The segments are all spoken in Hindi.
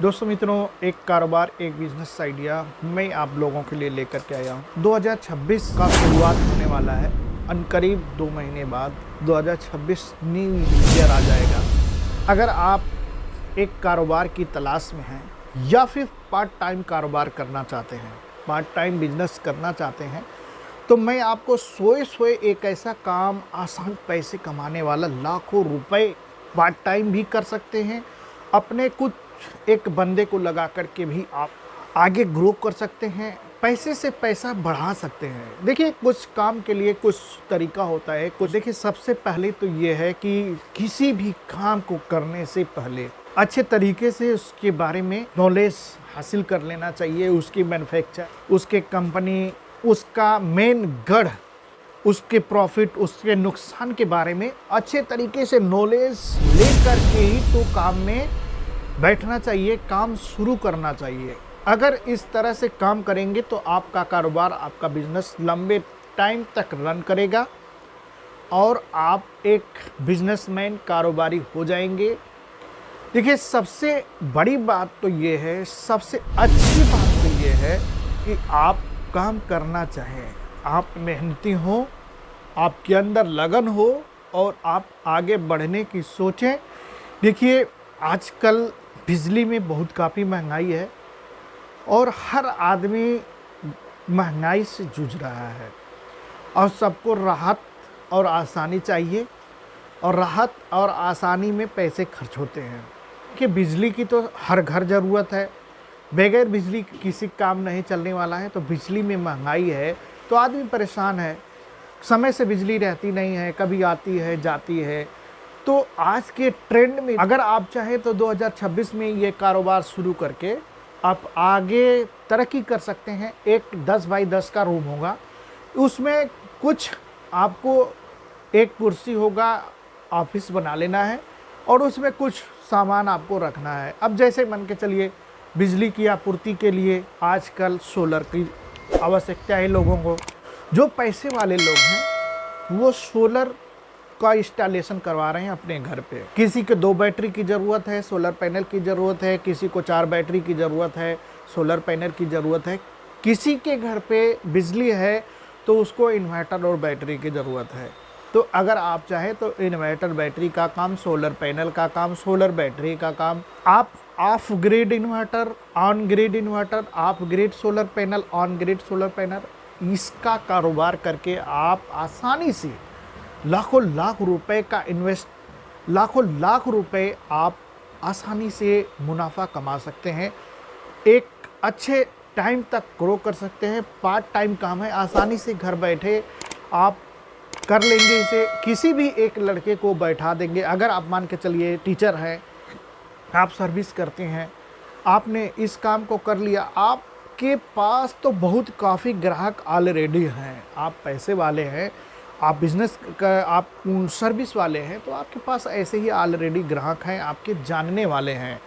दोस्तों मित्रों, एक कारोबार, एक बिजनेस आइडिया मैं आप लोगों के लिए लेकर के आया हूँ। 2026 का शुरुआत होने वाला है। अनकरीब 2 महीने बाद 2026 न्यू ईयर आ जाएगा। अगर आप एक कारोबार की तलाश में हैं या फिर पार्ट टाइम कारोबार करना चाहते हैं, पार्ट टाइम बिजनेस करना चाहते हैं, तो मैं आपको सोए एक ऐसा काम, आसान पैसे कमाने वाला, लाखों रुपए पार्ट टाइम भी कर सकते हैं, अपने कुछ एक बंदे को लगा करके भी आप आगे ग्रो कर सकते हैं, पैसे से पैसा बढ़ा सकते हैं। देखिए, कुछ काम के लिए कुछ तरीका होता है। कुछ देखिए, सबसे पहले तो ये है कि किसी भी काम को करने से पहले अच्छे तरीके से उसके बारे में नॉलेज हासिल कर लेना चाहिए। उसकी मैन्युफैक्चर, उसके कंपनी, उसका मेन गढ़, उसके प्रॉफिट, उसके नुकसान के बारे में अच्छे तरीके से नॉलेज लेकर के ही तो काम में बैठना चाहिए, काम शुरू करना चाहिए। अगर इस तरह से काम करेंगे तो आपका कारोबार, आपका बिजनेस लंबे टाइम तक रन करेगा और आप एक बिजनेसमैन, कारोबारी हो जाएंगे। देखिए, सबसे बड़ी बात तो ये है, सबसे अच्छी बात तो ये है कि आप काम करना चाहें, आप मेहनती हो, आपके अंदर लगन हो और आप आगे बढ़ने की सोचें। देखिए, आजकल बिजली में बहुत काफ़ी महंगाई है और हर आदमी महंगाई से जूझ रहा है और सबको राहत और आसानी चाहिए, और राहत और आसानी में पैसे खर्च होते हैं कि बिजली की तो हर घर ज़रूरत है। बगैर बिजली किसी काम नहीं चलने वाला है। तो बिजली में महंगाई है तो आदमी परेशान है। समय से बिजली रहती नहीं है, कभी आती है, जाती है। तो आज के ट्रेंड में अगर आप चाहें तो 2026 में ये कारोबार शुरू करके आप आगे तरक्की कर सकते हैं। एक 10 बाई 10 का रूम होगा, उसमें कुछ आपको एक कुर्सी होगा, ऑफिस बना लेना है और उसमें कुछ सामान आपको रखना है। अब जैसे मान के चलिए, बिजली की आपूर्ति के लिए आजकल सोलर की आवश्यकता है लोगों को। जो पैसे वाले लोग हैं वो सोलर का इंस्टॉलेशन करवा रहे हैं अपने घर पे। किसी को 2 बैटरी की ज़रूरत है, सोलर पैनल की ज़रूरत है, किसी को 4 बैटरी की ज़रूरत है, सोलर पैनल की ज़रूरत है। किसी के घर पे बिजली है तो उसको इन्वर्टर और बैटरी की ज़रूरत है। तो अगर आप चाहें तो इन्वर्टर बैटरी का काम, सोलर पैनल का काम, सोलर बैटरी का काम, आप of grid inverter, on grid inverter, of grid solar panel, on grid solar panel, इसका कारोबार करके आप आसानी से लाखों लाख रुपए का लाखों लाख रुपए आप आसानी से मुनाफा कमा सकते हैं। एक अच्छे टाइम तक ग्रो कर सकते हैं। पार्ट टाइम काम है, आसानी से घर बैठे आप कर लेंगे इसे। किसी भी एक लड़के को बैठा देंगे। अगर आप मान के चलिए टीचर हैं, आप सर्विस करते हैं, आपने इस काम को कर लिया, आपके पास तो बहुत काफ़ी ग्राहक ऑलरेडी हैं, आप पैसे वाले हैं, आप बिजनेस का, आप सर्विस वाले हैं, तो आपके पास ऐसे ही ऑलरेडी ग्राहक हैं, आपके जानने वाले हैं।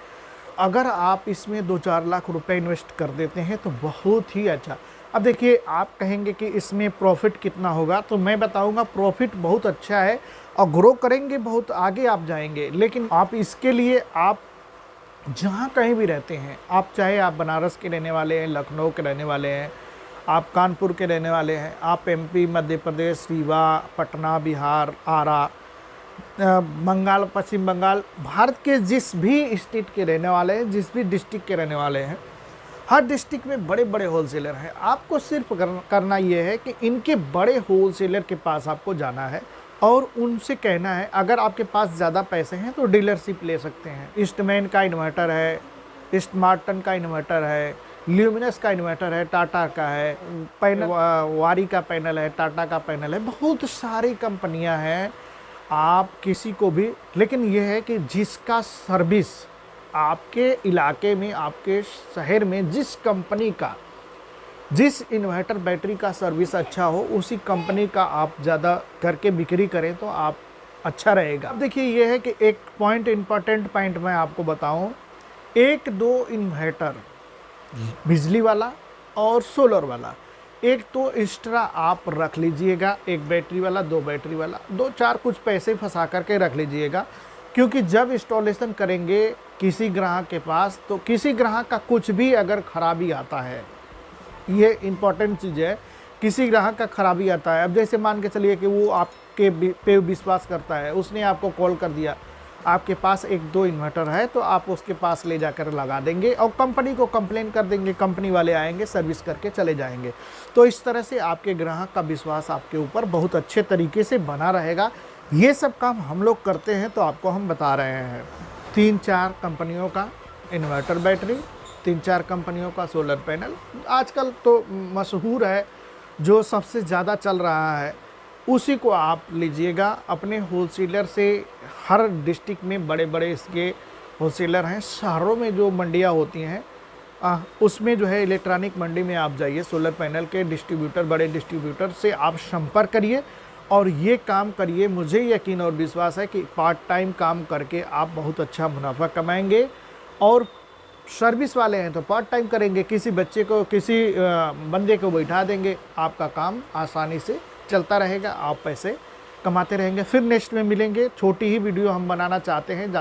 अगर आप इसमें 2-4 लाख रुपए इन्वेस्ट कर देते हैं तो बहुत ही अच्छा। अब देखिए, आप कहेंगे कि इसमें प्रॉफिट कितना होगा, तो मैं बताऊंगा प्रॉफिट बहुत अच्छा है और ग्रो करेंगे, बहुत आगे आप जाएंगे। लेकिन आप इसके लिए आप जहाँ कहीं भी रहते हैं, आप चाहे आप बनारस के रहने वाले हैं, लखनऊ के रहने वाले हैं, आप कानपुर के रहने वाले हैं, आप एमपी, मध्य प्रदेश, रीवा, पटना, बिहार, आरा, बंगाल, पश्चिम बंगाल, भारत के जिस भी स्टेट के रहने वाले हैं, जिस भी डिस्ट्रिक्ट के रहने वाले हैं, हर डिस्ट्रिक्ट में बड़े बड़े होलसेलर हैं। आपको सिर्फ करना ये है कि इनके बड़े होलसेलर के पास आपको जाना है और उनसे कहना है, अगर आपके पास ज़्यादा पैसे हैं तो डीलरशिप ले सकते हैं। ईस्टमैन का इन्वर्टर है, स्मार्टन का इन्वर्टर है, ल्यूमिनस का इन्वर्टर है, टाटा का है, पैनल वारी का पैनल है, टाटा का पैनल है, बहुत सारी कंपनियां हैं। आप किसी को भी, लेकिन यह है कि जिसका सर्विस आपके इलाके में, आपके शहर में जिस कंपनी का, जिस इन्वर्टर बैटरी का सर्विस अच्छा हो, उसी कंपनी का आप ज़्यादा करके बिक्री करें तो आप अच्छा रहेगा। अब देखिए, यह है कि एक पॉइंट, इम्पॉर्टेंट पॉइंट मैं आपको बताऊं, 1-2 इन्वर्टर बिजली वाला और सोलर वाला, एक तो एक्स्ट्रा आप रख लीजिएगा, एक बैटरी वाला, 2 बैटरी वाला, 2-4 कुछ पैसे फंसा करके रख लीजिएगा। क्योंकि जब इंस्टॉलेशन करेंगे किसी ग्राहक के पास, तो किसी ग्राहक का कुछ भी अगर खराबी आता है, ये इम्पॉर्टेंट चीज़ है, किसी ग्राहक का खराबी आता है। अब जैसे मान के चलिए कि वो आपके पे विश्वास करता है, उसने आपको कॉल कर दिया, आपके पास 1-2 इन्वर्टर है तो आप उसके पास ले जाकर लगा देंगे और कंपनी को कंप्लेन कर देंगे, कंपनी वाले आएंगे, सर्विस करके चले जाएंगे। तो इस तरह से आपके ग्राहक का विश्वास आपके ऊपर बहुत अच्छे तरीके से बना रहेगा। ये सब काम हम लोग करते हैं, तो आपको हम बता रहे हैं। 3-4 कंपनियों का इन्वर्टर बैटरी, 3-4 कंपनियों का सोलर पैनल आजकल तो मशहूर है, जो सबसे ज़्यादा चल रहा है उसी को आप लीजिएगा अपने होलसेलर से। हर डिस्ट्रिक्ट में बड़े बड़े इसके होलसेलर हैं। शहरों में जो मंडियाँ होती हैं उसमें जो है इलेक्ट्रॉनिक मंडी में आप जाइए, सोलर पैनल के डिस्ट्रीब्यूटर, बड़े डिस्ट्रीब्यूटर से आप संपर्क करिए और ये काम करिए। मुझे यकीन और विश्वास है कि पार्ट टाइम काम करके आप बहुत अच्छा मुनाफा कमाएंगे। और सर्विस वाले हैं तो पार्ट टाइम करेंगे, किसी बच्चे को, किसी बंदे को बैठा देंगे, आपका काम आसानी से चलता रहेगा, आप पैसे कमाते रहेंगे। फिर नेक्स्ट में मिलेंगे। छोटी ही वीडियो हम बनाना चाहते हैं।